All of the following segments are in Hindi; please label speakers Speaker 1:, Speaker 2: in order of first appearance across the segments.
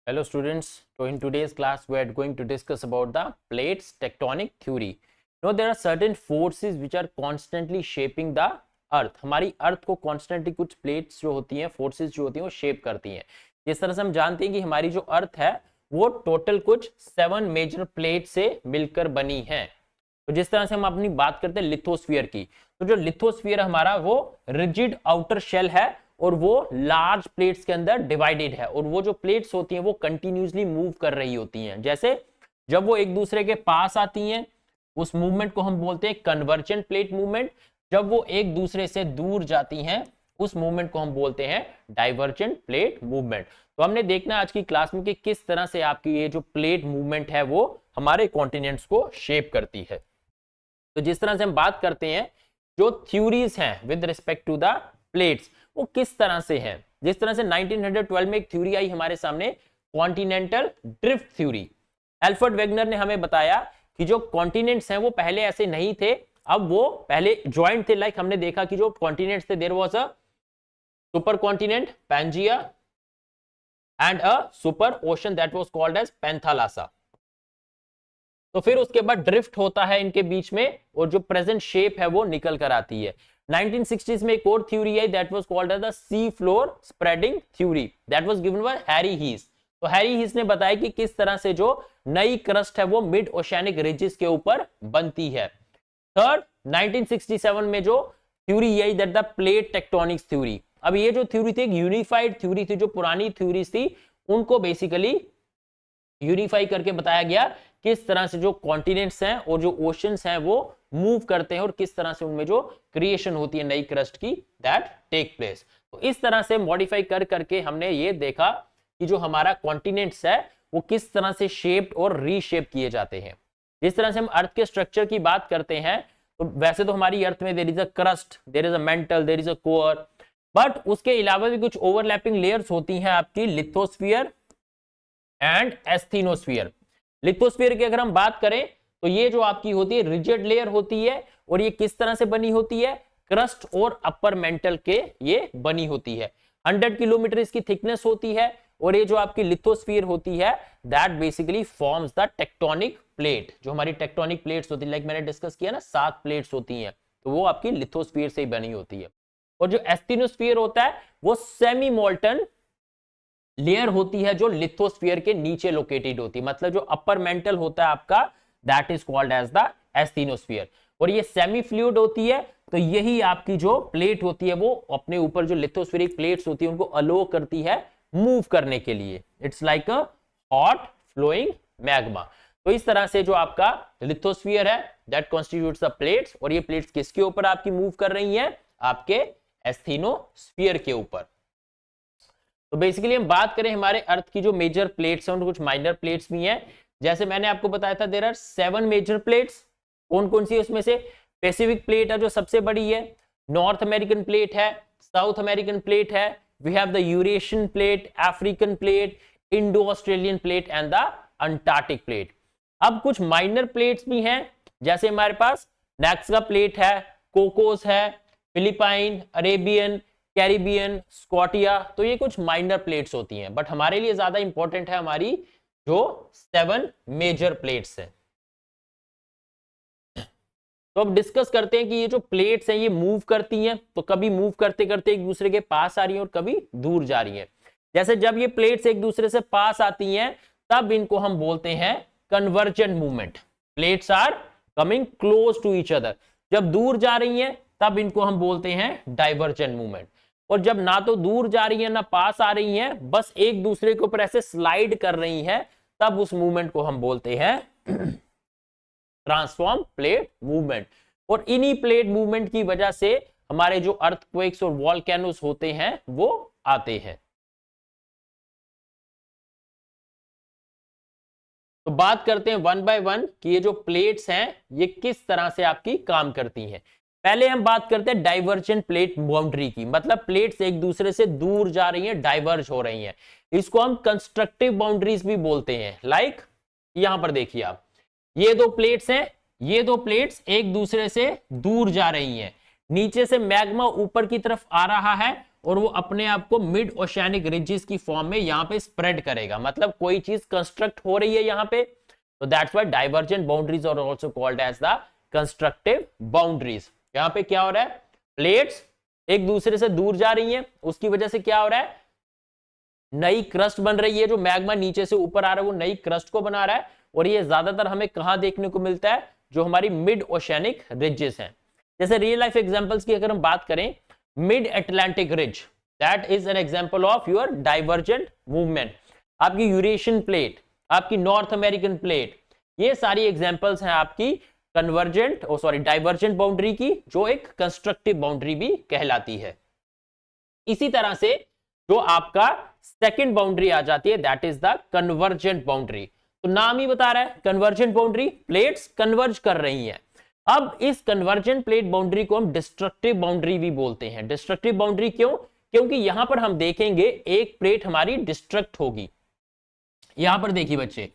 Speaker 1: Hello students, so in today's class we are going to discuss about the plates tectonic theory. Now there are certain forces which are constantly shaping the earth. हमारी अर्थ को constantly कुछ plates जो होती हैं, forces जो होती हैं वो shape करती हैं. जिस तरह से हम जानते हैं कि हमारी जो अर्थ है वो टोटल कुछ 7 मेजर प्लेट से मिलकर बनी है. तो जिस तरह से हम अपनी बात करते हैं लिथोस्फीयर की, तो जो लिथोस्फीयर हमारा वो रिजिड आउटर शेल है और वो लार्ज प्लेट्स के अंदर डिवाइडेड है और वो जो प्लेट्स होती हैं वो कंटिन्यूसली मूव कर रही होती हैं. जैसे जब वो एक दूसरे के पास आती हैं उस मूवमेंट को हम बोलते हैं कन्वर्जेंट प्लेट मूवमेंट. जब वो एक दूसरे से दूर जाती हैं उस मूवमेंट को हम बोलते हैं डाइवर्जेंट प्लेट मूवमेंट. तो हमने देखना आज की क्लास में कि किस तरह से आपकी ये जो प्लेट मूवमेंट है वो हमारे कॉन्टिनेंट्स को शेप करती है. तो जिस तरह से हम बात करते हैं जो थ्योरीज हैं with respect to the plates वो किस तरह से हैं. जिस तरह से 1912 में एक थ्योरी आई हमारे सामने, continental drift theory. Alfred Wegener ने हमें बताया कि जो कॉन्टिनेंट्स हैं वो पहले ऐसे नहीं थे, अब वो पहले जॉइंट थे. लाइक हमने देखा कि जो कॉन्टिनेंट्स थे there was a super continent Pangaea and a super ocean that was called as Panthalassa. तो फिर उसके बाद ड्रिफ्ट होता है इनके बीच में और जो प्रेजेंट शेप है वो निकल कर आती है. 1960s में एक और थ्योरी आई that was called as the sea floor spreading theory that was given by Harry Hess. तो हैरी हीस ने बताया कि किस तरह से जो नई क्रस्ट है वो मिड ओशियानिक रिजेस के ऊपर बनती है. थर्ड 1967 में जो थ्योरी आई that the plate tectonics theory. अब ये जो थ्योरी थी एक यूनिफाइड थ्योरी थी. जो पुरानी थ्योरीज थी उनको बेसिकली यूनिफाई करके बताया गया किस तरह से जो कॉन्टिनेंट्स हैं और जो ओशंस हैं वो मूव करते हैं और किस तरह से उनमें जो क्रिएशन होती है नई क्रस्ट की दैट टेक प्लेस. तो इस तरह से मॉडिफाई कर करके हमने ये देखा कि जो हमारा कॉन्टिनेंट्स है वो किस तरह से शेप्ड और रीशेप किए जाते हैं. जिस तरह से हम अर्थ के स्ट्रक्चर की बात करते हैं तो वैसे तो हमारी अर्थ में there is a crust, there is a mantle, there is a core, but उसके अलावा भी कुछ ओवरलैपिंग लेयर्स होती हैं आपकी लिथोस्फीयर एंड एस्थेनोस्फीयर. लिथोस्फीयर की अगर हम बात करें तो ये जो आपकी होती है रिजिड लेयर होती है और ये किस तरह से बनी होती है, क्रस्ट और अपर मेंटल के ये बनी होती है. 100 किलोमीटर इसकी थिकनेस होती है और ये जो आपकी लिथोस्फीयर होती है that basically forms the tectonic plate. जो हमारी टेक्टोनिक प्लेट्स होती है लाइक मैंने डिस्कस किया ना 7 प्लेट्स होती हैं तो वो आपकी लिथोस्फीयर से ही बनी होती है. और जो एस्थेनोस्फीयर होता है वो सेमी मोल्टन लेयर होती है जो लिथोस्फीयर के नीचे लोकेटेड होती है. मतलब जो अपर मेंटल होता है आपका that is called as the asthenosphere और ये सेमी फ्लूइड होती है. तो यही आपकी जो प्लेट होती है वो अपने ऊपर जो लिथोस्फीरिक प्लेट्स होती है उनको अलो करती है मूव करने के लिए. It's like a hot flowing magma. तो इस तरह से जो आपका लिथोस्फीयर है दैट कॉन्स्टिट्यूट्स द प्लेट्स और ये प्लेट्स किसके ऊपर आपकी मूव कर रही हैं, आपके एस्थेनोस्फीयर के ऊपर. तो बेसिकली हम बात करें हमारे अर्थ की जो मेजर प्लेट्स हैं कुछ माइनर प्लेट्स भी हैं. जैसे मैंने आपको बताया था देयर आर 7 मेजर प्लेट्स. कौन कौन सी है उसमें से, पैसिफिक प्लेट है जो सबसे बड़ी है, नॉर्थ अमेरिकन प्लेट है, साउथ अमेरिकन प्लेट है, we have the Eurasian plate, African plate, Indo Australian plate and the Antarctic plate. अब कुछ माइनर प्लेट्स भी हैं जैसे हमारे पास नेक्सा प्लेट है, कोकोस है, फिलिपाइन, अरेबियन, कैरिबियन, स्कॉटिया. तो ये कुछ माइनर प्लेट्स होती हैं बट हमारे लिए ज्यादा इंपॉर्टेंट है हमारी जो 7 मेजर प्लेट्स हैं. तो अब डिस्कस करते हैं कि ये जो प्लेट्स हैं ये मूव करती हैं तो कभी मूव करते करते एक दूसरे के पास आ रही हैं और कभी दूर जा रही हैं. जैसे जब ये प्लेट्स एक दूसरे से पास आती हैं तब इनको हम बोलते हैं convergent movement. Plates are coming close to each other. जब दूर जा रही हैं तब इनको हम बोलते हैं डाइवर्जेंट मूवमेंट. और जब ना तो दूर जा रही है ना पास आ रही हैं, बस एक दूसरे के ऊपर ऐसे स्लाइड कर रही हैं, तब उस मूवमेंट को हम बोलते हैं ट्रांसफॉर्म प्लेट मूवमेंट. और इन्हीं प्लेट मूवमेंट की वजह से हमारे जो अर्थक्वेक्स और वॉल्केनोस होते हैं वो आते हैं. तो बात करते हैं वन बाय वन कि ये जो प्लेट्स हैं ये किस तरह से आपकी काम करती हैं. पहले हम बात करते हैं डाइवर्जेंट प्लेट बाउंड्री की. मतलब प्लेट्स एक दूसरे से दूर जा रही हैं, डाइवर्ज हो रही हैं. इसको हम कंस्ट्रक्टिव बाउंड्रीज भी बोलते हैं. लाइक यहां पर देखिए आप, ये दो प्लेट्स हैं, ये दो प्लेट्स एक दूसरे से दूर जा रही हैं. नीचे से मैग्मा ऊपर की तरफ आ रहा है और वो अपने आप को मिड ओशियानिक रिजेस की फॉर्म में यहाँ पे स्प्रेड करेगा, मतलब कोई चीज कंस्ट्रक्ट हो रही है यहाँ पे, तो that's why divergent boundaries are also called as the constructive boundaries. यहाँ पे क्या हो रहा है, प्लेट्स एक दूसरे से दूर जा रही हैं, उसकी वजह से क्या हो रहा है, नई क्रस्ट बन रही है, जो मैग्मा नीचे से ऊपर आ रहा है वो नई क्रस्ट को बना रहा है, और ये ज्यादातर हमें कहां देखने को मिलता है, जो हमारी मिड ओशियानिक रिजेस हैं। जैसे रियल लाइफ एग्जांपल्स की अगर हम बात करें, mid Atlantic ridge, that is an example of your divergent movement. आपकी यूरेशियन प्लेट, आपकी नॉर्थ अमेरिकन प्लेट, ये सारी एग्जांपल्स हैं आपकी कन्वर्जेंट डाइवर्जेंट बाउंड्री की, जो एक कंस्ट्रक्टिव बाउंड्री भी कहलाती है। इसी तरह से जो आपका सेकंड बाउंड्री आ जाती है, that is the convergent boundary. तो नाम ही बता रहा है, कन्वर्जेंट बाउंड्री, प्लेट्स कन्वर्ज कर रही हैं। अब इस कन्वर्जेंट प्लेट बाउंड्री को हम डिस्ट्रक्टिव बाउंड्री भी बोलते हैं। डिस्ट्रक्टिव बाउंड्री क्यों, क्योंकि यहां पर हम देखेंगे एक प्लेट हमारी डिस्ट्रक्ट होगी। यहां पर देखिए बच्चे,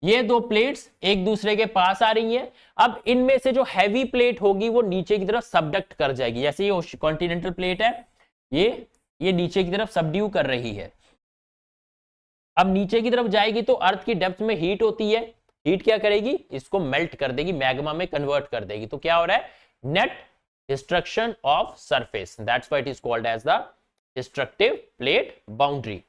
Speaker 1: ये दो प्लेट्स एक दूसरे के पास आ रही हैं। अब इनमें से जो हैवी प्लेट होगी वो नीचे की तरफ सबडक्ट कर जाएगी। जैसे ये कॉन्टिनेंटल प्लेट है, ये नीचे की तरफ सबड्यू कर रही है। अब नीचे की तरफ जाएगी तो अर्थ की डेप्थ में हीट होती है, हीट क्या करेगी, इसको मेल्ट कर देगी, मैग्मा में कन्वर्ट कर देगी। तो क्या हो रहा है, net destruction of surface, that's why it is called as the destructive plate boundary.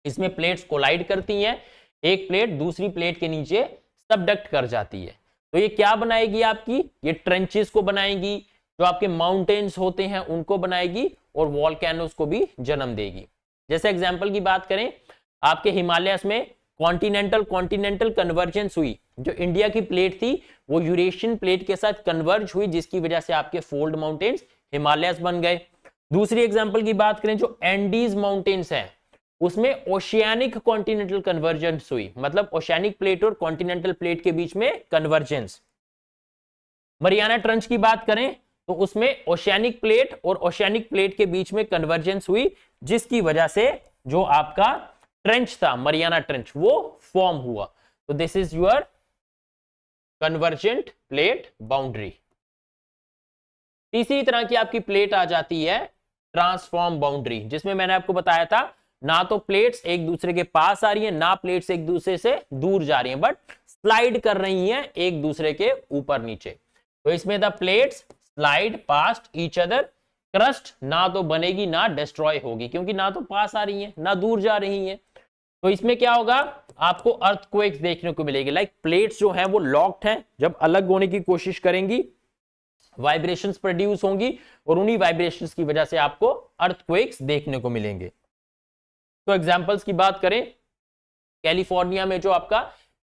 Speaker 1: इसमें प्लेट्स कोलाइड करती हैं, एक प्लेट दूसरी प्लेट के नीचे सबडक्ट कर जाती है। तो ये क्या बनाएगी आपकी, ये ट्रेंचेस को बनाएगी, जो आपके माउंटेन्स होते हैं उनको बनाएगी, और वॉल्केनोस को भी जन्म देगी। जैसे एग्जांपल की बात करें, आपके हिमालयस में कॉन्टिनेंटल कन्वर्जेंस हुई, जो इंडिया की प्लेट थी वो यूरेशियन प्लेट के साथ कन्वर्ज हुई, जिसकी वजह से आपके फोल्ड माउंटेन्स हिमालयस बन गए। दूसरी एग्जांपल की बात करें, जो एंडीज माउंटेन्स हैं उसमें ओशियानिक कॉन्टिनेंटल कन्वर्जेंस हुई, मतलब ओशियानिक प्लेट और कॉन्टिनेंटल प्लेट के बीच में कन्वर्जेंस। मरियाना ट्रंच की बात करें तो उसमें ओशियानिक प्लेट और ओशियानिक प्लेट के बीच में कन्वर्जेंस हुई, जिसकी वजह से जो आपका ट्रेंच था, मरियाना ट्रेंच, वो फॉर्म हुआ। तो this is your convergent plate boundary. तीसरी तरह की आपकी प्लेट आ जाती है ट्रांसफॉर्म बाउंड्री, जिसमें मैंने आपको बताया था ना तो प्लेट्स एक दूसरे के पास आ रही हैं, ना प्लेट्स एक दूसरे से दूर जा रही हैं, बट स्लाइड कर रही हैं एक दूसरे के ऊपर नीचे। तो इसमें the plates slide past each other, crust ना तो बनेगी ना डिस्ट्रॉय होगी, क्योंकि ना तो पास आ रही हैं ना दूर जा रही हैं। तो इसमें क्या होगा, आपको अर्थक्वेक्स देखने को मिलेगी। लाइक प्लेट्स जो हैं वो लॉक्ड हैं, जब अलग होने की कोशिश करेंगी वाइब्रेशंस प्रोड्यूस होंगी, और उन्हीं वाइब्रेशंस की वजह से आपको अर्थक्वेक्स देखने को मिलेंगे। तो एग्जांपल्स की बात करें, कैलिफोर्निया में जो आपका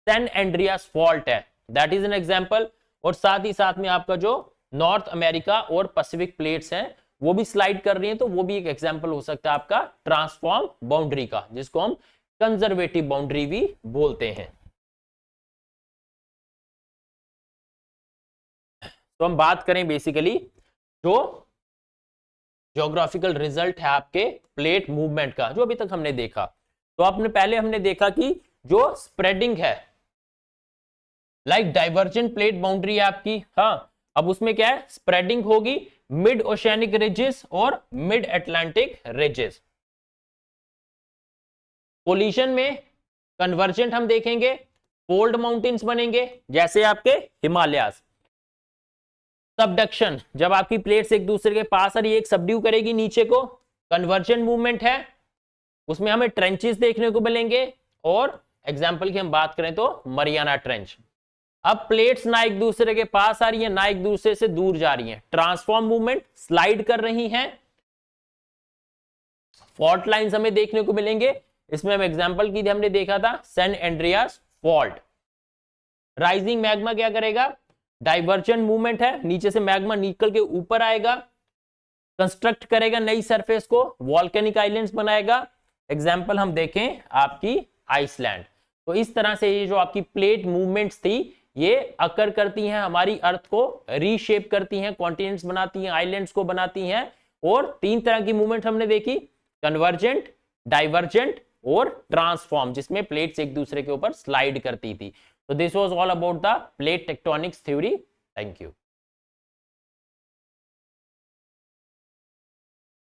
Speaker 1: सैन एंड्रियास फॉल्ट है, दैट इज एन एग्जांपल। और साथ ही साथ में आपका जो नॉर्थ अमेरिका और पैसिफिक प्लेट्स हैं वो भी स्लाइड कर रही हैं, तो वो भी एक एग्जांपल हो सकता है आपका ट्रांसफॉर्म बाउंड्री का, जिसको हम कंजर्वेटिव बाउंड्री भी बोलते हैं। तो हम बात करें बेसिकली जो ज्योग्राफिकल रिजल्ट है आपके प्लेट मूवमेंट का, जो अभी तक हमने देखा। तो हमने देखा कि जो स्प्रेडिंग है, लाइक डाइवर्जेंट प्लेट बाउंड्री है आपकी, हाँ, अब उसमें क्या है, स्प्रेडिंग होगी मिड ओशियानिक रिजेस और मिड अटलांटिक रिजेस। कोलिजन में कन्वर्जेंट हम देखेंगे, फोल्ड माउंटेन्स बनेंगे जैसे आपके हिमालयास। सबडक्शन, जब आपकी प्लेट्स एक दूसरे के पास आ रही है, एक सबड्यू करेगी नीचे को, कन्वर्जेंट मूवमेंट है, उसमें हमें ट्रेंचेस देखने को मिलेंगे। और एग्जांपल की हम बात करें तो मरियाना ट्रेंच। अब प्लेट्स ना एक दूसरे के पास आ रही है ना एक दूसरे से दूर जा रही हैं, ट्रांसफॉर्म मूवमेंट, स्लाइड कर रही हैं। फॉल्ट लाइंस हमें देखने को मिलेंगे, इसमें हम एग्जांपल की हमने देखा था San Andreas fault. Rising magma क्या करेगा, डाइवर्जेंट मूवमेंट है, नीचे से मैग्मा निकल के ऊपर आएगा, कंस्ट्रक्ट करेगा नई सरफेस को, वॉल्केनिक आइलैंड्स बनाएगा। एग्जांपल हम देखें आपकी आइसलैंड। तो इस तरह से ये जो आपकी प्लेट मूवमेंट्स थी ये अकर करती हैं, हमारी अर्थ को रीशेप करती हैं, कॉन्टिनेंट्स बनाती हैं, आइलैंड्स को बनाती हैं। और तीन तरह की मूवमेंट हमने देखी, कन्वर्जेंट, डाइवर्जेंट और ट्रांसफॉर्म, जिसमें प्लेट्स एक दूसरे के ऊपर स्लाइड करती थी। So this was all about the plate tectonics theory. Thank you.